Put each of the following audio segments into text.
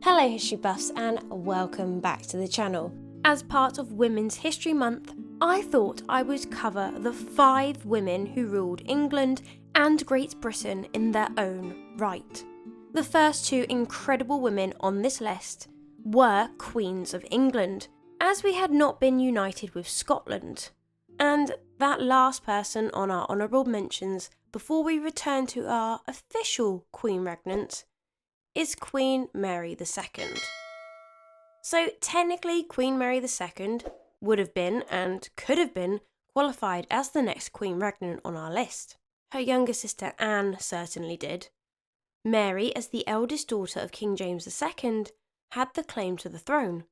Hello history buffs and welcome back to the channel. As part of Women's History Month, I thought I would cover the 5 women who ruled England and Great Britain in their own right. The first 2 incredible women on this list were Queens of England, as we had not been united with Scotland. And that last person on our Honourable Mentions before we return to our official Queen Regnant is Queen Mary II. So technically Queen Mary II would have been and could have been qualified as the next Queen Regnant on our list. Her younger sister Anne certainly did. Mary, as the eldest daughter of King James II, had the claim to the throne.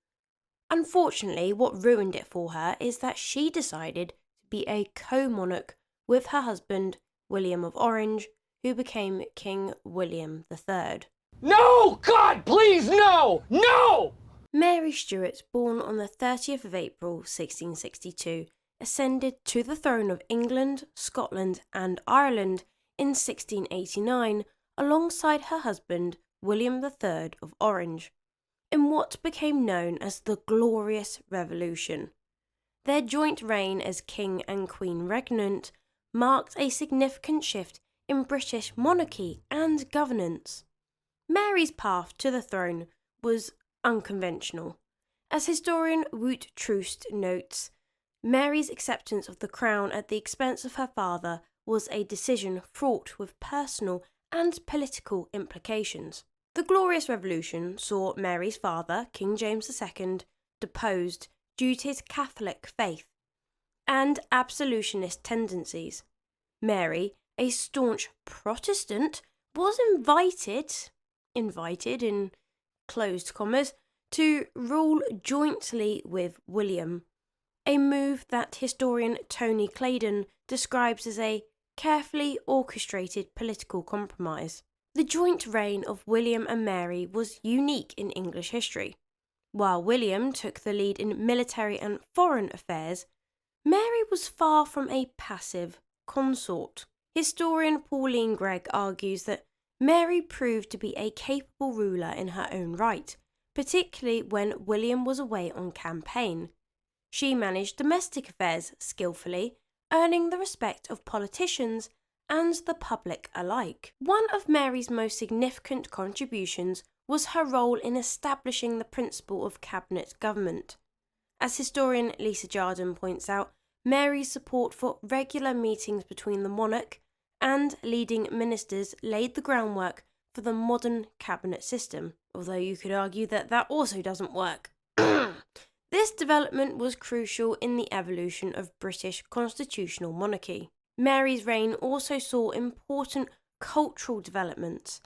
Unfortunately, what ruined it for her is that she decided to be a co-monarch with her husband William of Orange, who became King William III. No! God, please, no! No! Mary Stuart, born on the 30th of April 1662, ascended to the throne of England, Scotland and Ireland in 1689 alongside her husband William III of Orange, in what became known as the Glorious Revolution. Their joint reign as King and Queen Regnant marked a significant shift in British monarchy and governance. Mary's path to the throne was unconventional. As historian Wout Troost notes, Mary's acceptance of the crown at the expense of her father was a decision fraught with personal and political implications. The Glorious Revolution saw Mary's father, King James II, deposed due to his Catholic faith and absolutionist tendencies. Mary, a staunch Protestant, was invited in closed commas, to rule jointly with William, a move that historian Tony Claydon describes as a carefully orchestrated political compromise. The joint reign of William and Mary was unique in English history. While William took the lead in military and foreign affairs, Mary was far from a passive consort. Historian Pauline Gregg argues that Mary proved to be a capable ruler in her own right, particularly when William was away on campaign. She managed domestic affairs skillfully, earning the respect of politicians and the public alike. One of Mary's most significant contributions was her role in establishing the principle of cabinet government. As historian Lisa Jardine points out, Mary's support for regular meetings between the monarch and leading ministers laid the groundwork for the modern cabinet system, although you could argue that that also doesn't work. This development was crucial in the evolution of British constitutional monarchy. Mary's reign also saw important cultural developments.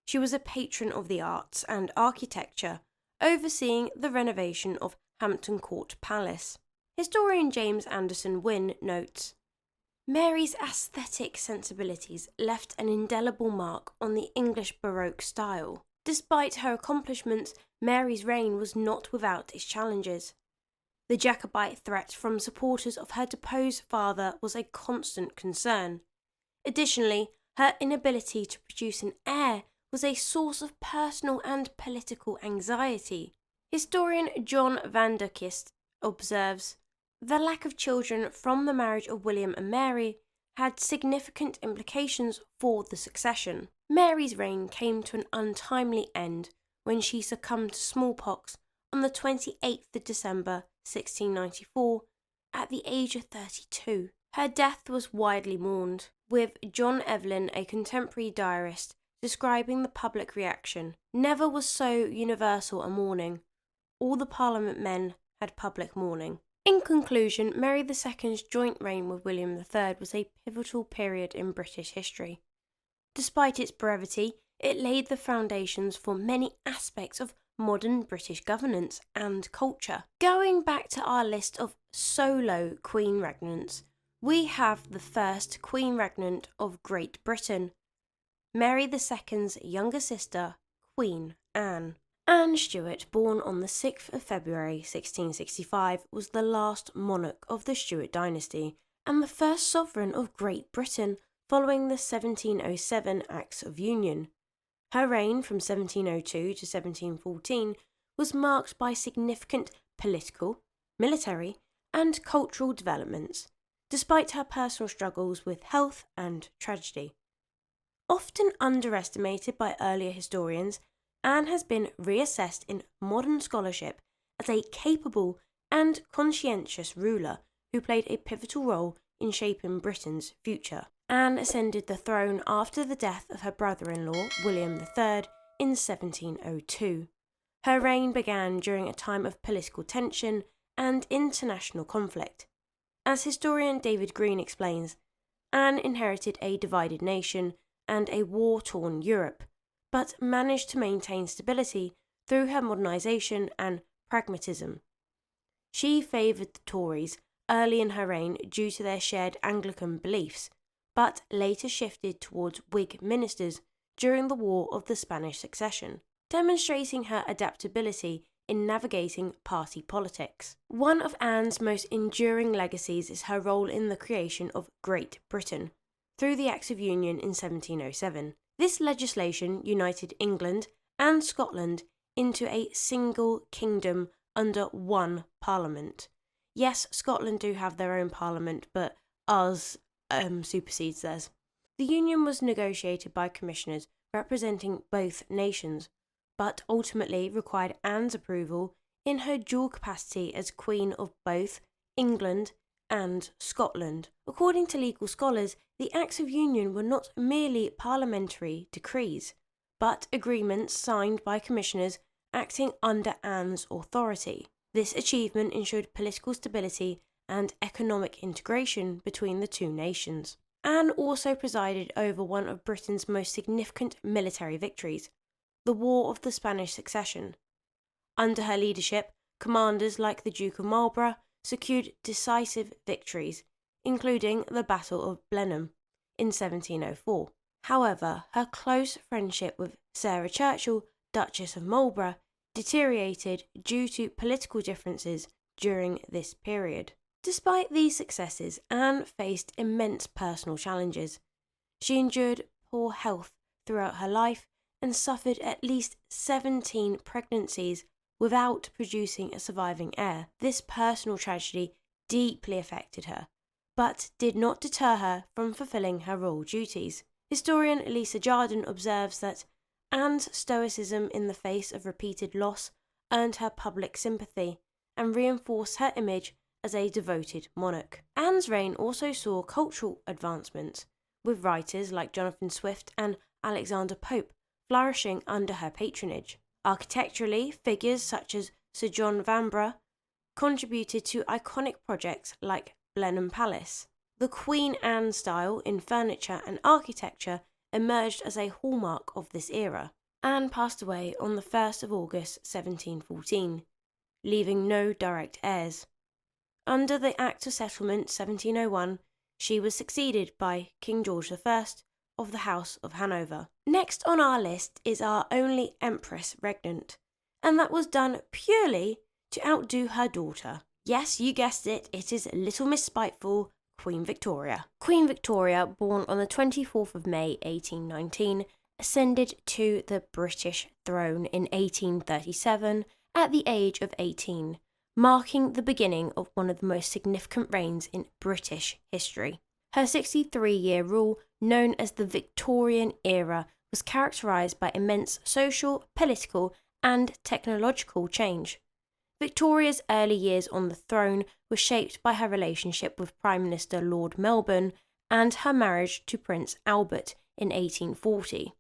She was a patron of the arts and architecture, overseeing the renovation of Hampton Court Palace. Historian James Anderson Wynne notes, Mary's aesthetic sensibilities left an indelible mark on the English Baroque style. Despite her accomplishments, Mary's reign was not without its challenges. The Jacobite threat from supporters of her deposed father was a constant concern. Additionally, her inability to produce an heir was a source of personal and political anxiety. Historian John van der Kist observes, the lack of children from the marriage of William and Mary had significant implications for the succession. Mary's reign came to an untimely end when she succumbed to smallpox on the 28th of December 1694 at the age of 32. Her death was widely mourned, with John Evelyn, a contemporary diarist, describing the public reaction. Never was so universal a mourning. All the Parliament men had public mourning. In conclusion, Mary II's joint reign with William III was a pivotal period in British history. Despite its brevity, it laid the foundations for many aspects of modern British governance and culture. Going back to our list of solo Queen Regnants, we have the first Queen Regnant of Great Britain, Mary II's younger sister, Queen Anne. Anne Stuart, born on the 6th of February 1665, was the last monarch of the Stuart dynasty and the first sovereign of Great Britain following the 1707 Acts of Union. Her reign from 1702 to 1714 was marked by significant political, military, and cultural developments, despite her personal struggles with health and tragedy. Often underestimated by earlier historians, Anne has been reassessed in modern scholarship as a capable and conscientious ruler who played a pivotal role in shaping Britain's future. Anne ascended the throne after the death of her brother-in-law, William III, in 1702. Her reign began during a time of political tension and international conflict. As historian David Green explains, Anne inherited a divided nation and a war-torn Europe, but managed to maintain stability through her modernisation and pragmatism. She favoured the Tories early in her reign due to their shared Anglican beliefs, but later shifted towards Whig ministers during the War of the Spanish Succession, demonstrating her adaptability in navigating party politics. One of Anne's most enduring legacies is her role in the creation of Great Britain through the Acts of Union in 1707. This legislation united England and Scotland into a single kingdom under one parliament. Yes, Scotland do have their own parliament, but ours supersedes theirs. The union was negotiated by commissioners representing both nations, but ultimately required Anne's approval in her dual capacity as Queen of both England and Scotland. According to legal scholars, the Acts of Union were not merely parliamentary decrees, but agreements signed by commissioners acting under Anne's authority. This achievement ensured political stability and economic integration between the two nations. Anne also presided over one of Britain's most significant military victories, the War of the Spanish Succession. Under her leadership, commanders like the Duke of Marlborough secured decisive victories, including the Battle of Blenheim in 1704. However, her close friendship with Sarah Churchill, Duchess of Marlborough, deteriorated due to political differences during this period. Despite these successes, Anne faced immense personal challenges. She endured poor health throughout her life and suffered at least 17 pregnancies without producing a surviving heir. This personal tragedy deeply affected her, but did not deter her from fulfilling her royal duties. Historian Lisa Jardine observes that Anne's stoicism in the face of repeated loss earned her public sympathy and reinforced her image as a devoted monarch. Anne's reign also saw cultural advancements, with writers like Jonathan Swift and Alexander Pope flourishing under her patronage. Architecturally, figures such as Sir John Vanbrugh contributed to iconic projects like Blenheim Palace. The Queen Anne style in furniture and architecture emerged as a hallmark of this era. Anne passed away on the 1st of August 1714, leaving no direct heirs. Under the Act of Settlement 1701, she was succeeded by King George I of the House of Hanover. Next on our list is our only Empress Regnant, and that was done purely to outdo her daughter. Yes, you guessed it, it is Little Miss Spiteful, Queen Victoria. Queen Victoria, born on the 24th of May 1819, ascended to the British throne in 1837 at the age of 18, marking the beginning of one of the most significant reigns in British history. Her 63-year rule, known as the Victorian era, was characterised by immense social, political, and technological change. Victoria's early years on the throne were shaped by her relationship with Prime Minister Lord Melbourne and her marriage to Prince Albert in 1840.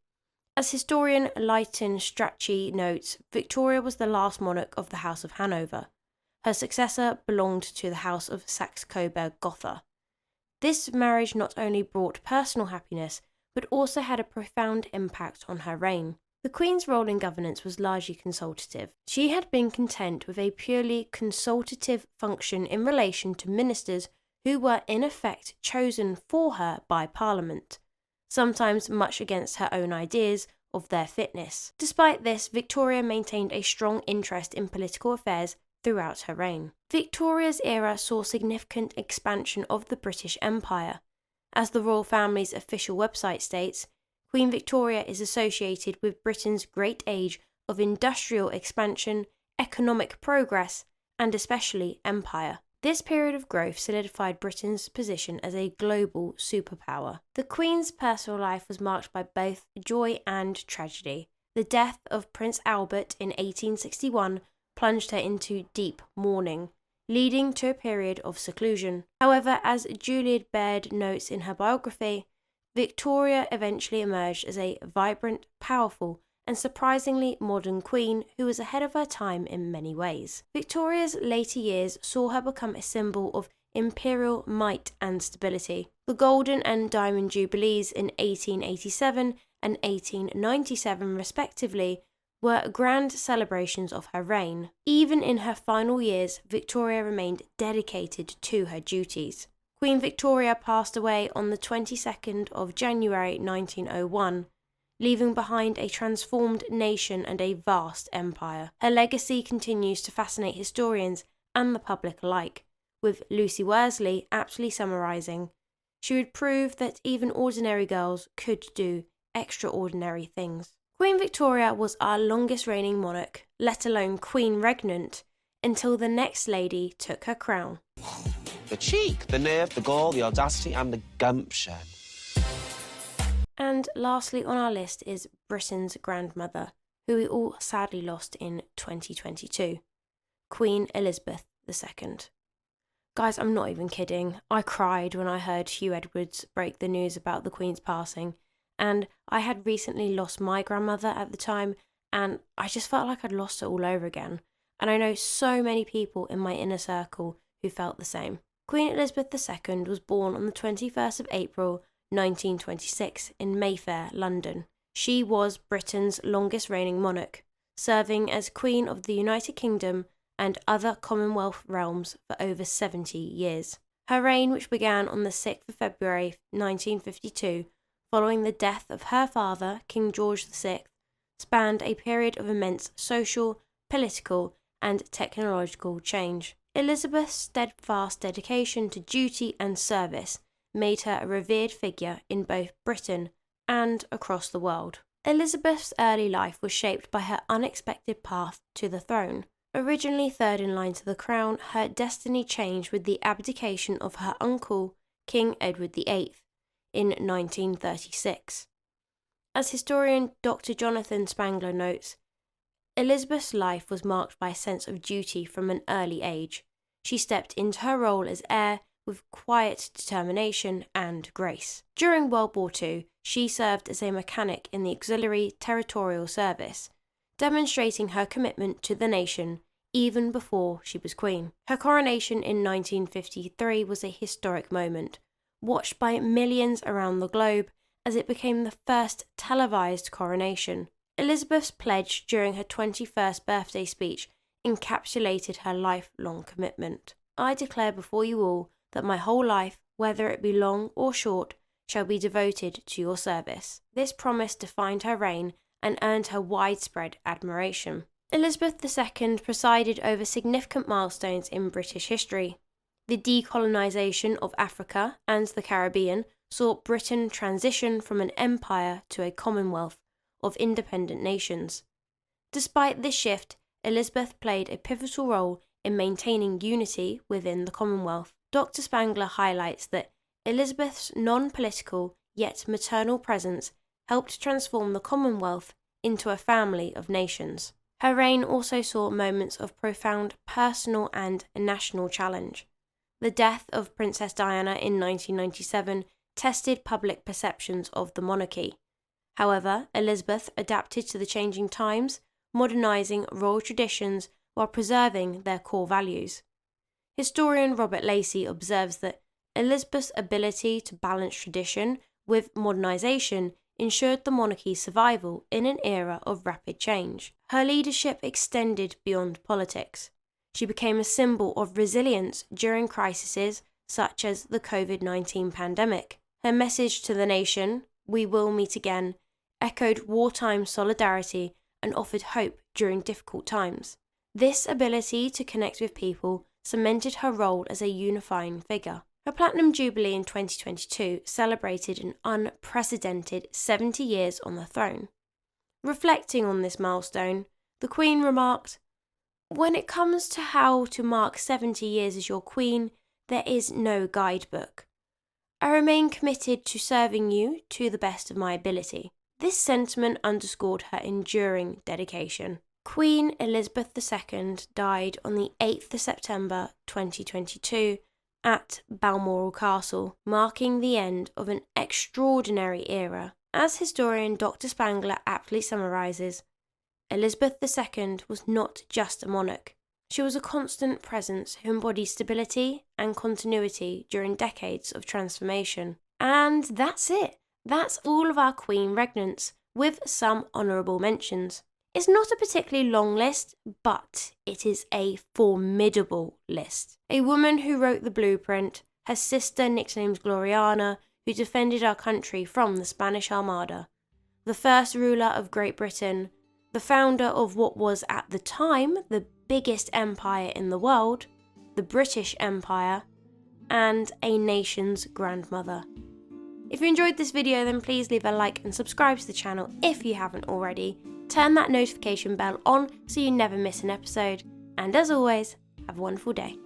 As historian Leighton Strachey notes, Victoria was the last monarch of the House of Hanover. Her successor belonged to the House of Saxe-Coburg-Gotha. This marriage not only brought personal happiness, but also had a profound impact on her reign. The Queen's role in governance was largely consultative. She had been content with a purely consultative function in relation to ministers who were in effect chosen for her by Parliament, sometimes much against her own ideas of their fitness. Despite this, Victoria maintained a strong interest in political affairs throughout her reign. Victoria's era saw significant expansion of the British Empire. As the royal family's official website states, Queen Victoria is associated with Britain's great age of industrial expansion, economic progress, and especially empire. This period of growth solidified Britain's position as a global superpower. The Queen's personal life was marked by both joy and tragedy. The death of Prince Albert in 1861 plunged her into deep mourning, leading to a period of seclusion. However, as Juliet Baird notes in her biography, Victoria eventually emerged as a vibrant, powerful, and surprisingly modern queen who was ahead of her time in many ways. Victoria's later years saw her become a symbol of imperial might and stability. The Golden and Diamond Jubilees in 1887 and 1897 respectively were grand celebrations of her reign. Even in her final years, Victoria remained dedicated to her duties. Queen Victoria passed away on the 22nd of January 1901, leaving behind a transformed nation and a vast empire. Her legacy continues to fascinate historians and the public alike, with Lucy Worsley aptly summarising, "She would prove that even ordinary girls could do extraordinary things." Queen Victoria was our longest reigning monarch, let alone Queen Regnant, until the next lady took her crown. The cheek, the nerve, the gall, the audacity, and the gumption. And lastly on our list is Britain's grandmother, who we all sadly lost in 2022, Queen Elizabeth II. Guys, I'm not even kidding. I cried when I heard Hugh Edwards break the news about the Queen's passing, and I had recently lost my grandmother at the time, and I just felt like I'd lost her all over again. And I know so many people in my inner circle who felt the same. Queen Elizabeth II was born on the 21st of April 1926 in Mayfair, London. She was Britain's longest reigning monarch, serving as Queen of the United Kingdom and other Commonwealth realms for over 70 years. Her reign, which began on the 6th of February 1952, following the death of her father, King George VI, spanned a period of immense social, political, and technological change. Elizabeth's steadfast dedication to duty and service made her a revered figure in both Britain and across the world. Elizabeth's early life was shaped by her unexpected path to the throne. Originally third in line to the crown, her destiny changed with the abdication of her uncle, King Edward VIII, in 1936. As historian Dr. Jonathan Spangler notes, Elizabeth's life was marked by a sense of duty from an early age. She stepped into her role as heir with quiet determination and grace. During World War II, she served as a mechanic in the Auxiliary Territorial Service, demonstrating her commitment to the nation even before she was queen. Her coronation in 1953 was a historic moment, watched by millions around the globe as it became the first televised coronation. Elizabeth's pledge during her 21st birthday speech encapsulated her lifelong commitment. "I declare before you all that my whole life, whether it be long or short, shall be devoted to your service." This promise defined her reign and earned her widespread admiration. Elizabeth II presided over significant milestones in British history. The decolonisation of Africa and the Caribbean saw Britain transition from an empire to a commonwealth of independent nations. Despite this shift, Elizabeth played a pivotal role in maintaining unity within the Commonwealth. Dr. Spangler highlights that Elizabeth's non-political yet maternal presence helped transform the Commonwealth into a family of nations. Her reign also saw moments of profound personal and national challenge. The death of Princess Diana in 1997 tested public perceptions of the monarchy. However, Elizabeth adapted to the changing times, modernising royal traditions while preserving their core values. Historian Robert Lacey observes that Elizabeth's ability to balance tradition with modernisation ensured the monarchy's survival in an era of rapid change. Her leadership extended beyond politics. She became a symbol of resilience during crises such as the COVID-19 pandemic. Her message to the nation, "We will meet again," echoed wartime solidarity and offered hope during difficult times. This ability to connect with people cemented her role as a unifying figure. Her Platinum Jubilee in 2022 celebrated an unprecedented 70 years on the throne. Reflecting on this milestone, the Queen remarked, "When it comes to how to mark 70 years as your Queen, there is no guidebook. I remain committed to serving you to the best of my ability." This sentiment underscored her enduring dedication. Queen Elizabeth II died on the 8th of September 2022 at Balmoral Castle, marking the end of an extraordinary era. As historian Dr. Spangler aptly summarises, Elizabeth II was not just a monarch. She was a constant presence who embodied stability and continuity during decades of transformation. And that's it. That's all of our Queen Regnants, with some honourable mentions. It's not a particularly long list, but it is a formidable list. A woman who wrote the blueprint, her sister nicknamed Gloriana, who defended our country from the Spanish Armada, the first ruler of Great Britain, the founder of what was at the time the biggest empire in the world, the British Empire, and a nation's grandmother. If you enjoyed this video, then please leave a like and subscribe to the channel if you haven't already. Turn that notification bell on so you never miss an episode. And as always, have a wonderful day.